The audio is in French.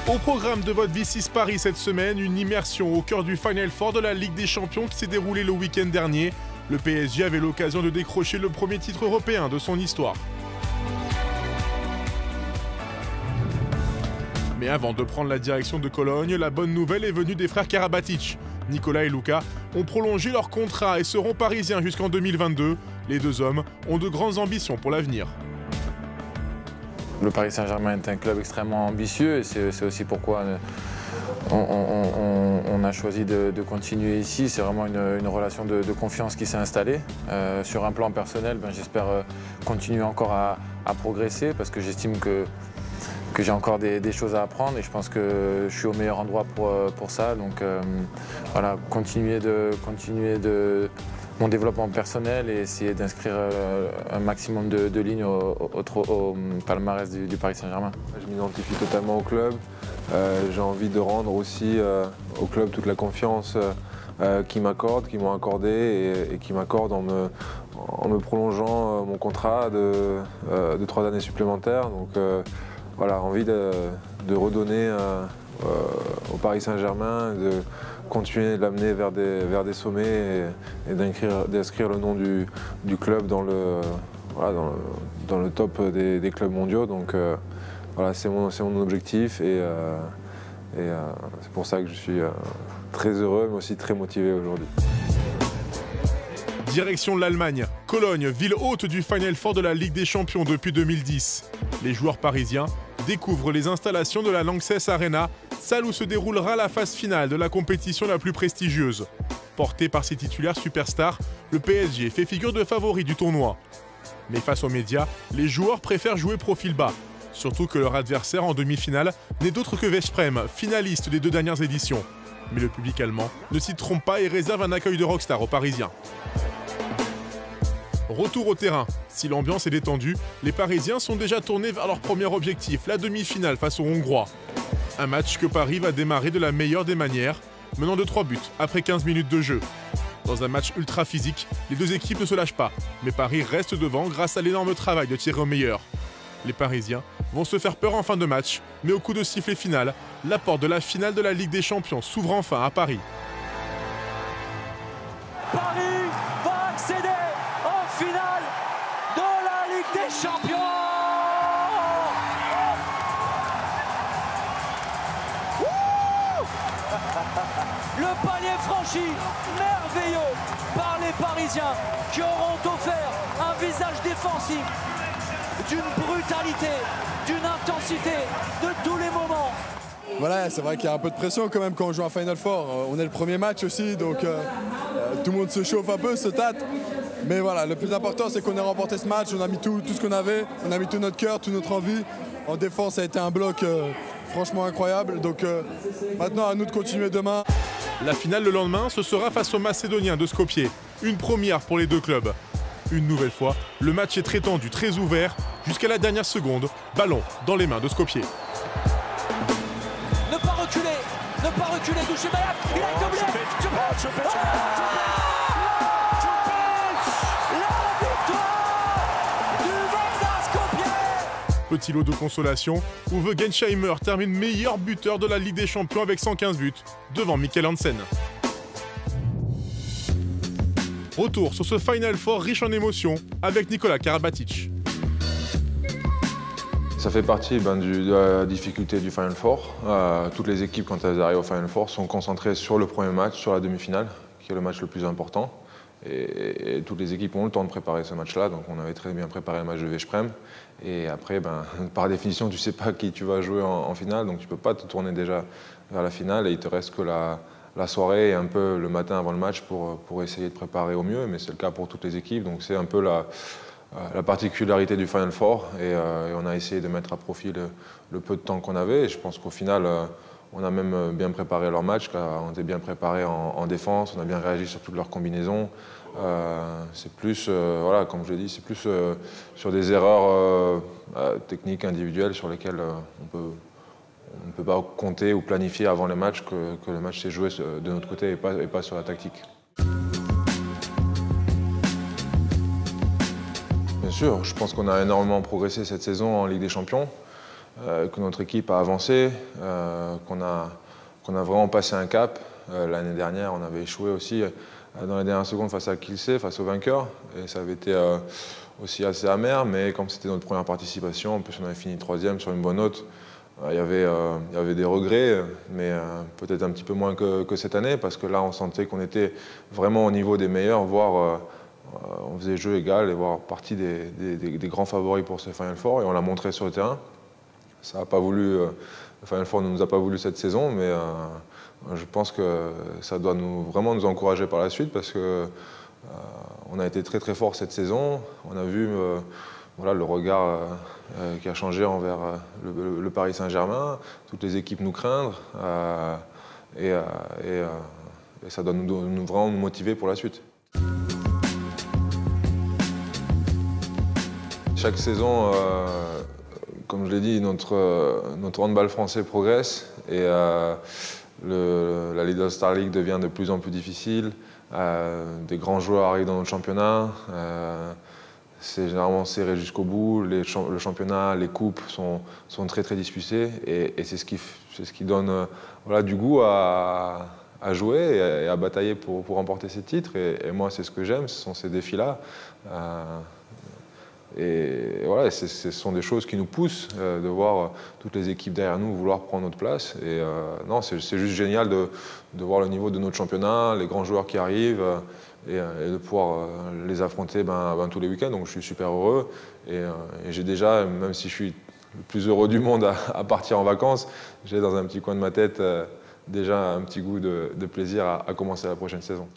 Au programme de votre V6 Paris cette semaine, une immersion au cœur du Final Four de la Ligue des Champions qui s'est déroulée le week-end dernier. Le PSG avait l'occasion de décrocher le premier titre européen de son histoire. Mais avant de prendre la direction de Cologne, la bonne nouvelle est venue des frères Karabatic. Nicolas et Luka ont prolongé leur contrat et seront parisiens jusqu'en 2022. Les deux hommes ont de grandes ambitions pour l'avenir. Le Paris Saint-Germain est un club extrêmement ambitieux et c'est aussi pourquoi on a choisi de continuer ici. C'est vraiment une relation de confiance qui s'est installée. Sur un plan personnel, j'espère continuer encore à progresser parce que j'estime que j'ai encore des choses à apprendre et je pense que je suis au meilleur endroit pour ça. Donc voilà, continuer mon développement personnel et essayer d'inscrire un maximum de lignes au palmarès du Paris Saint-Germain. Je m'identifie totalement au club. J'ai envie de rendre aussi au club toute la confiance qu'ils m'ont accordé et qu'ils m'accordent en me prolongeant mon contrat de 3 années supplémentaires. Donc voilà, envie de redonner au Paris Saint-Germain, de continuer de l'amener vers des sommets et d'inscrire le nom du club dans le top des clubs mondiaux. Donc voilà, c'est mon objectif et c'est pour ça que je suis très heureux mais aussi très motivé aujourd'hui. Direction l'Allemagne, Cologne, ville hôte du Final Four de la Ligue des Champions depuis 2010. Les joueurs parisiens découvrent les installations de la Lanxess Arena, salle où se déroulera la phase finale de la compétition la plus prestigieuse. Porté par ses titulaires superstars, le PSG fait figure de favori du tournoi. Mais face aux médias, les joueurs préfèrent jouer profil bas. Surtout que leur adversaire en demi-finale n'est d'autre que Veszprém, finaliste des 2 dernières éditions. Mais le public allemand ne s'y trompe pas et réserve un accueil de rockstar aux Parisiens. Retour au terrain. Si l'ambiance est détendue, les Parisiens sont déjà tournés vers leur premier objectif, la demi-finale face aux Hongrois. Un match que Paris va démarrer de la meilleure des manières, menant de 3 buts après 15 minutes de jeu. Dans un match ultra physique, les deux équipes ne se lâchent pas, mais Paris reste devant grâce à l'énorme travail de Thierry Omeyer. Les Parisiens vont se faire peur en fin de match, mais au coup de sifflet final, la porte de la finale de la Ligue des Champions s'ouvre enfin à Paris. Paris va accéder en finale de la Ligue des Champions. Le palier franchi, merveilleux par les Parisiens qui auront offert un visage défensif d'une brutalité, d'une intensité de tous les moments. Voilà, c'est vrai qu'il y a un peu de pression quand même quand on joue un Final Four. On est le premier match aussi, donc tout le monde se chauffe un peu, se tâte. Mais voilà, le plus important c'est qu'on ait remporté ce match, on a mis tout ce qu'on avait, on a mis tout notre cœur, toute notre envie. En défense, ça a été un bloc franchement incroyable. Donc maintenant, à nous de continuer demain. La finale le lendemain, ce sera face aux Macédoniens de Skopje. Une première pour les deux clubs. Une nouvelle fois, le match est très tendu, très ouvert, jusqu'à la dernière seconde. Ballon dans les mains de Skopje. Ne pas reculer, Douchebag, il a été oublié. La victoire du Vardar Skopje. Petit lot de consolation, Uwe Gensheimer termine meilleur buteur de la Ligue des Champions avec 115 buts, devant Mikkel Hansen. Retour sur ce Final Four riche en émotions avec Nicolas Karabatic. Ça fait partie de la difficulté du Final Four. Toutes les équipes, quand elles arrivent au Final Four, sont concentrées sur le premier match, sur la demi-finale, qui est le match le plus important. Et toutes les équipes ont le temps de préparer ce match-là. Donc on avait très bien préparé le match de Veszprém. Et après, par définition, tu ne sais pas qui tu vas jouer en finale. Donc tu ne peux pas te tourner déjà vers la finale. Et il ne te reste que la soirée et un peu le matin avant le match pour essayer de préparer au mieux. Mais c'est le cas pour toutes les équipes. Donc c'est un peu la particularité du Final Four. Et on a essayé de mettre à profit le peu de temps qu'on avait. Et je pense qu'au final, on a même bien préparé leur match. On était bien préparé en défense. On a bien réagi sur toutes leurs combinaisons. C'est plus, voilà, comme je l'ai dit, c'est plus sur des erreurs techniques individuelles sur lesquelles on ne peut pas compter ou planifier avant les matchs que le match s'est joué de notre côté et pas sur la tactique. Bien sûr, je pense qu'on a énormément progressé cette saison en Ligue des Champions. que notre équipe a avancé, qu'on a vraiment passé un cap. L'année dernière, on avait échoué aussi dans les dernières secondes face à Kielce, face au vainqueur. Et ça avait été aussi assez amer, mais comme c'était notre première participation, en plus on avait fini 3e sur une bonne note, il y avait des regrets, mais peut-être un petit peu moins que cette année, parce que là on sentait qu'on était vraiment au niveau des meilleurs, voire on faisait jeu égal et voire partie des grands favoris pour ce Final Four, et on l'a montré sur le terrain. Ça a pas voulu, le Final Four ne nous a pas voulu cette saison, mais je pense que ça doit vraiment nous encourager par la suite, parce que on a été très très fort cette saison. On a vu voilà, le regard qui a changé envers le Paris Saint-Germain, toutes les équipes nous craindre, et ça doit vraiment nous motiver pour la suite. Chaque saison, comme je l'ai dit, notre handball français progresse, et la Lidl Star League devient de plus en plus difficile. Des grands joueurs arrivent dans notre championnat. C'est généralement serré jusqu'au bout. Le championnat, les coupes sont très très disputés, et c'est ce qui donne voilà, du goût à jouer et à batailler pour remporter ces titres. Et moi, c'est ce que j'aime, ce sont ces défis-là. Et voilà, ce sont des choses qui nous poussent de voir toutes les équipes derrière nous vouloir prendre notre place. Et non, c'est juste génial de voir le niveau de notre championnat, les grands joueurs qui arrivent, et de pouvoir les affronter tous les week-ends. Donc je suis super heureux. Et j'ai déjà, même si je suis le plus heureux du monde à partir en vacances, j'ai dans un petit coin de ma tête déjà un petit goût de plaisir à commencer la prochaine saison.